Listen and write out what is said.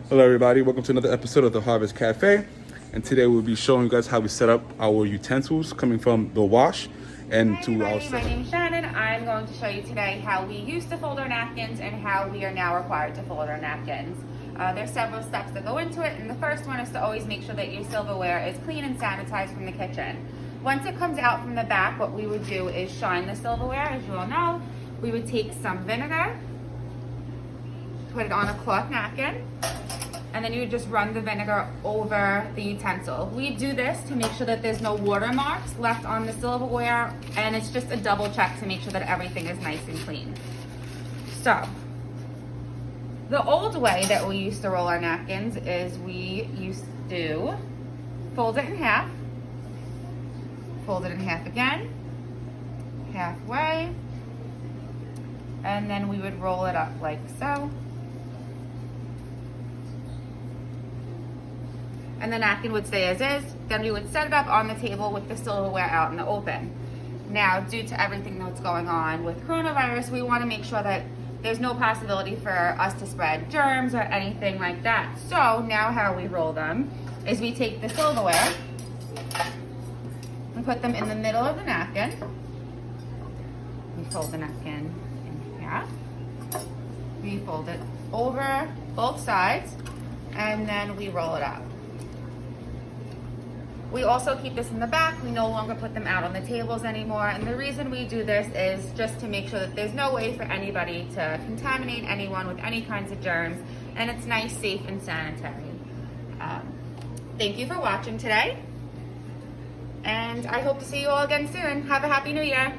Hello everybody, welcome to another episode of the Harvest Cafe. And today we'll be showing you guys how we set up our utensils coming from the wash and Hi to our everybody, my name's Shannon. I'm going to show you today how we used to fold our napkins and how we are now required to fold our napkins. There's several steps that go into it, and the first one is to always make sure that your silverware is clean and sanitized from the kitchen. Once it comes out from the back, what we would do is shine the silverware. As you all know, we would take some vinegar, put it on a cloth napkin, and then you would just run the vinegar over the utensil. We do this to make sure that there's no watermarks left on the silverware, and it's just a double check to make sure that everything is nice and clean. So, the old way that we used to roll our napkins is we used to fold it in half, fold it in half again, halfway, and then we would roll it up like so. And the napkin would stay as is. Then we would set it up on the table with the silverware out in the open. Now, due to everything that's going on with coronavirus, we want to make sure that there's no possibility for us to spread germs or anything like that. So now how we roll them is we take the silverware and put them in the middle of the napkin. We fold the napkin in half. We fold it over both sides, and then we roll it up. We also keep this in the back. We no longer put them out on the tables anymore. And the reason we do this is just to make sure that there's no way for anybody to contaminate anyone with any kinds of germs. And it's nice, safe, and sanitary. Thank you for watching today. And I hope to see you all again soon. Have a happy new year.